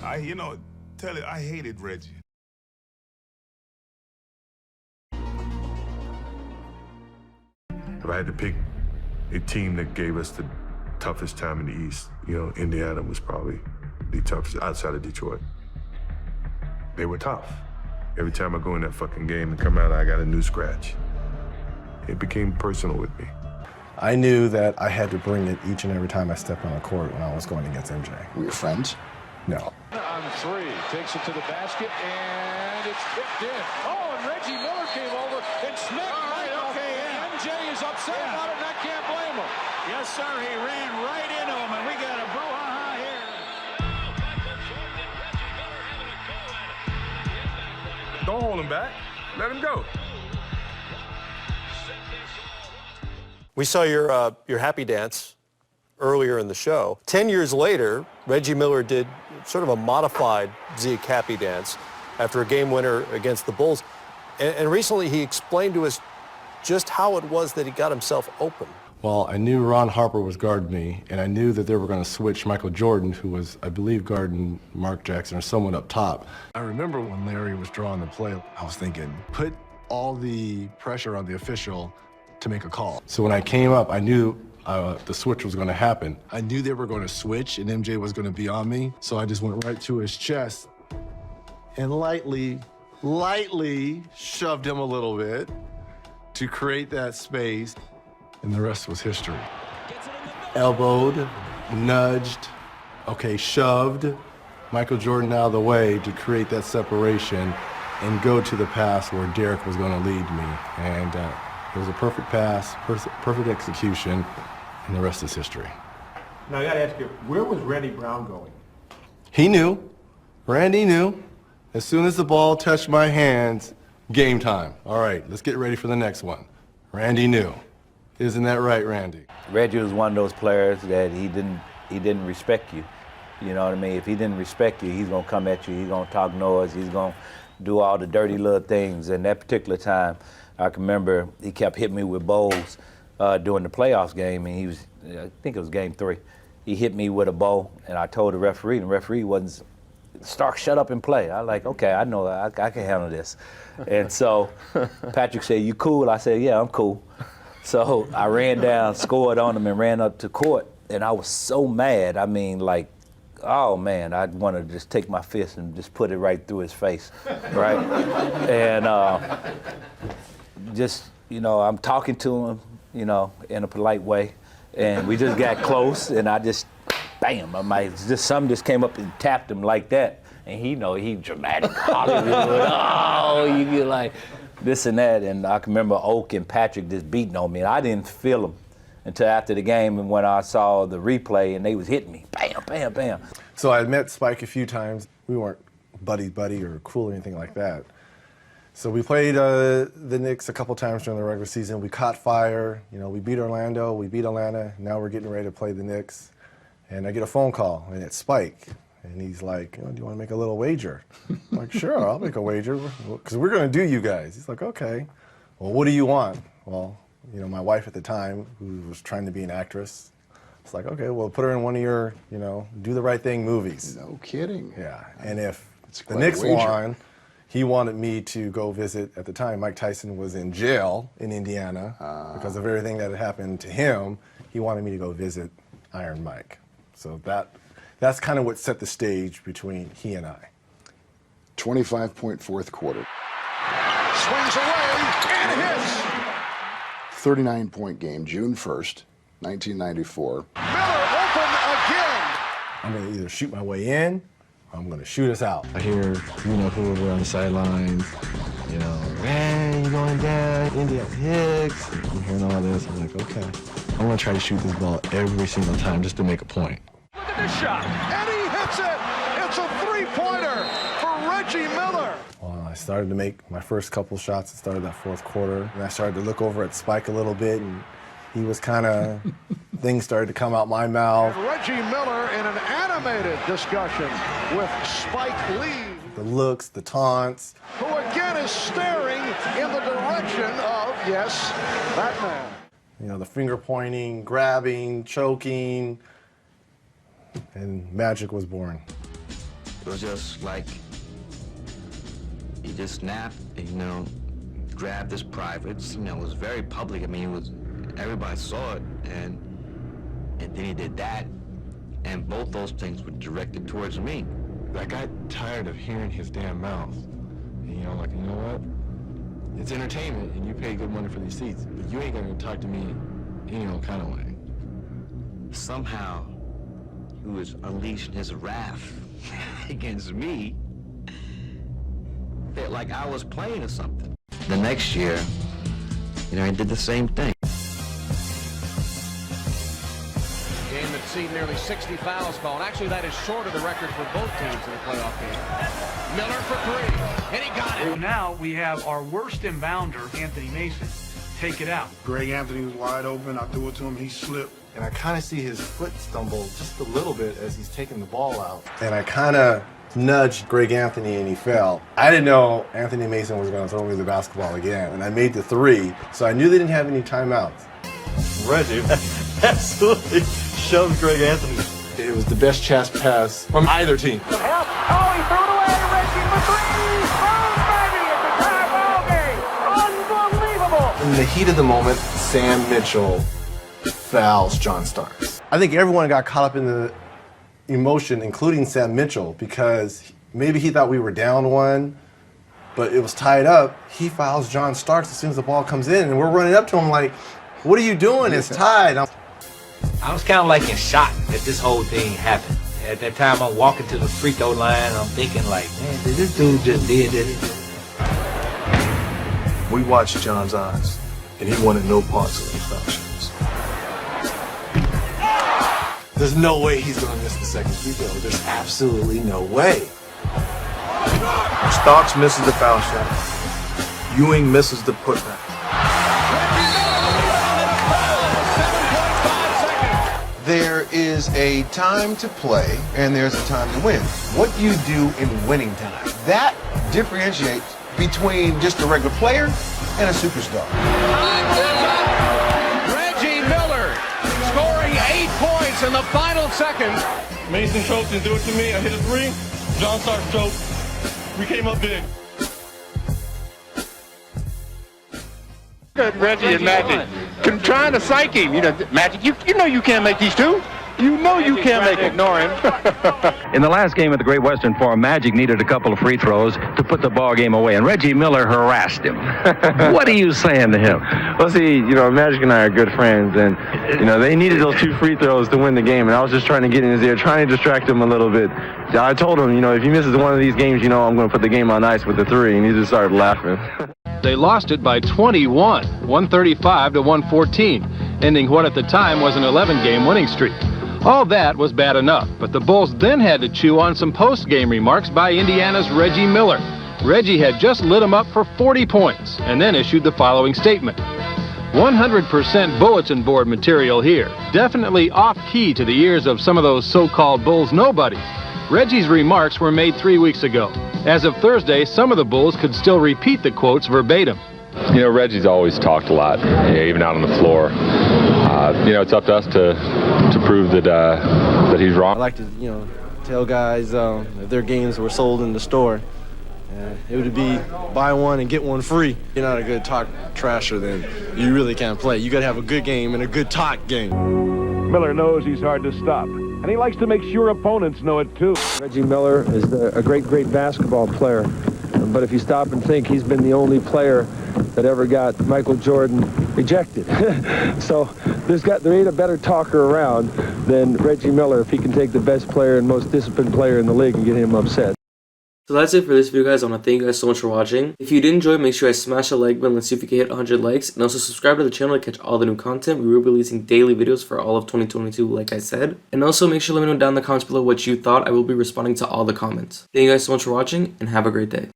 Tell it, I hated Reggie. If I had to pick a team that gave us the toughest time in the East, Indiana was probably the toughest outside of Detroit. They were tough. Every time I go in that fucking game and come out, I got a new scratch. It became personal with me. I knew that I had to bring it each and every time I stepped on the court when I was going against MJ. Were you friends? No. On three, takes it to the basket, and it's tipped in. Oh, and Reggie Miller came over and smacked MJ is upset about it, and I can't blame him. Yes, sir, he ran right into him, and we got a brouhaha here. Don't hold him back. Let him go. We saw your happy dance earlier in the show. 10 years later, Reggie Miller did sort of a modified Zeke happy dance after a game winner against the Bulls. And recently he explained to us just how it was that he got himself open. Well, I knew Ron Harper was guarding me, and I knew that they were going to switch Michael Jordan, who was, I believe, guarding Mark Jackson or someone up top. I remember when Larry was drawing the play, I was thinking, put all the pressure on the official to make a call. So when I came up, I knew the switch was going to happen. I knew they were going to switch and MJ was going to be on me, so I just went right to his chest and lightly shoved him a little bit to create that space, and the rest was history. Elbowed, nudged, shoved Michael Jordan out of the way to create that separation and go to the pass where Derek was going to lead me. And it was a perfect pass, perfect execution, and the rest is history. Now I got to ask you, where was Randy Brown going? He knew. Randy knew. As soon as the ball touched my hands, game time. All right, let's get ready for the next one. Randy knew. Isn't that right, Randy? Reggie was one of those players that he didn't respect you. You know what I mean? If he didn't respect you, he's gonna come at you. He's gonna talk noise. He's gonna do all the dirty little things. And that particular time, I can remember he kept hitting me with bowls during the playoffs game, and I think it was game 3. He hit me with a bowl, and I told the referee, and the referee wasn't. Stark, shut up and play. I like, okay, I know I can handle this. And so Patrick said, you cool? I said, yeah, I'm cool. So I ran down, scored on him, and ran up to court. And I was so mad. I mean, like, oh, man, I'd want to just take my fist and just put it right through his face, right? And I'm talking to him, in a polite way. And we just got close, and I just, bam, something just came up and tapped him like that. And he dramatic Hollywood. You get like this and that. And I can remember Oak and Patrick just beating on me. And I didn't feel them until after the game and when I saw the replay and they was hitting me. Bam, bam, bam. So I met Spike a few times. We weren't buddy or cool or anything like that. So we played the Knicks a couple times during the regular season. We caught fire. We beat Orlando. We beat Atlanta. Now we're getting ready to play the Knicks. And I get a phone call, and it's Spike. And he's like, do you want to make a little wager? I'm like, sure, I'll make a wager, because we're going to do you guys. He's like, okay. Well, what do you want? Well, my wife at the time, who was trying to be an actress, it's like, okay, well, put her in one of your, Do the Right Thing movies. No kidding. Yeah, and if the Knicks won, he wanted me to go visit, at the time, Mike Tyson was in jail in Indiana because of everything that had happened to him. He wanted me to go visit Iron Mike. So that's kind of what set the stage between he and I. 25-point fourth quarter. Swings away and hits. 39-point game, June 1st, 1994. Miller open again. I'm going to either shoot my way in, or I'm going to shoot us out. I hear, who were on the sidelines, man, you going down, India Hicks. I'm hearing all this. I'm like, okay. I'm going to try to shoot this ball every single time just to make a point. Look at this shot, and he hits it. It's a three-pointer for Reggie Miller. Well, I started to make my first couple shots at the start of that fourth quarter, and I started to look over at Spike a little bit, and he was kind of, things started to come out my mouth. And Reggie Miller in an animated discussion with Spike Lee. The looks, the taunts. Who again is staring in the direction of, yes, that man. The finger pointing, grabbing, choking, and magic was born. It was just like he just snapped, and, you know, grabbed his privates. You know, it was very public. I mean, everybody saw it, and then he did that, and both those things were directed towards me. I got tired of hearing his damn mouth. And, you know, like, you know what? It's entertainment, and you pay good money for these seats, but you ain't gonna talk to me any old kind of way. Somehow, he was unleashing his wrath against me. Felt like I was playing or something. The next year, you know, he did the same thing. Game that's seen nearly 60 fouls called. Actually, that is short of the record for both teams in a playoff game. Miller for three, and he got it. Now we have our worst inbounder, Anthony Mason, take it out. Greg Anthony was wide open. I threw it to him. He slipped. And I kind of see his foot stumble just a little bit as he's taking the ball out. And I kind of nudged Greg Anthony and he fell. I didn't know Anthony Mason was going to throw me the basketball again. And I made the three, so I knew they didn't have any timeouts. Reggie absolutely shoved Greg Anthony. It was the best chance pass from either team. Oh, he threw it away. Reggie for three. Oh, baby, it's a tie ball game. Unbelievable. In the heat of the moment, Sam Mitchell fouls John Starks. I think everyone got caught up in the emotion, including Sam Mitchell, because maybe he thought we were down one, but it was tied up. He fouls John Starks as soon as the ball comes in, and we're running up to him like, what are you doing? It's tied. I was kind of like in shock that this whole thing happened. At that time, I'm walking to the free throw line, and I'm thinking like, man, did this dude just did it? We watched John's eyes, and he wanted no parts of those foul shots. There's no way he's going to miss the second free throw. There's absolutely no way. Starks misses the foul shot. Ewing misses the putback. There is a time to play and there's a time to win. What you do in winning time, that differentiates between just a regular player and a superstar. Reggie Miller scoring 8 points in the final seconds. Mason choked and do it to me. I hit a three. John Starks choked. We came up big. Reggie and Magic trying to psych him. You know, Magic, you know you can't make these two. You know you can't make it. Ignore him. In the last game of the Great Western Forum, Magic needed a couple of free throws to put the ball game away, and Reggie Miller harassed him. What are you saying to him? Well, see, you know, Magic and I are good friends, and, you know, they needed those 2 free throws to win the game, and I was just trying to get in his ear, trying to distract him a little bit. I told him, you know, if he misses one of these games, you know, I'm going to put the game on ice with the 3, and he just started laughing. They lost it by 21, 135 to 114, ending what at the time was an 11-game winning streak. All that was bad enough, but the Bulls then had to chew on some post-game remarks by Indiana's Reggie Miller. Reggie had just lit him up for 40 points and then issued the following statement. 100% bulletin board material here, definitely off-key to the ears of some of those so-called Bulls nobodies. Reggie's remarks were made 3 weeks ago. As of Thursday, some of the Bulls could still repeat the quotes verbatim. You know, Reggie's always talked a lot, even out on the floor. You know, it's up to us to prove that he's wrong. I like to, you know, tell guys if their games were sold in the store, it would be buy one and get one free. You're not a good talk trasher, then you really can't play. You got to have a good game and a good talk game. Miller knows he's hard to stop, and he likes to make sure opponents know it too. Reggie Miller is a great basketball player, but if you stop and think, he's been the only player that ever got Michael Jordan ejected. So there ain't a better talker around than Reggie Miller if he can take the best player and most disciplined player in the league and get him upset. So that's it for this video, guys. I want to thank you guys so much for watching. If you did enjoy, make sure you smash the like button. Let's see if we can hit 100 likes. And also subscribe to the channel to catch all the new content. We will be releasing daily videos for all of 2022, like I said. And also make sure to let me know down in the comments below what you thought. I will be responding to all the comments. Thank you guys so much for watching, and have a great day.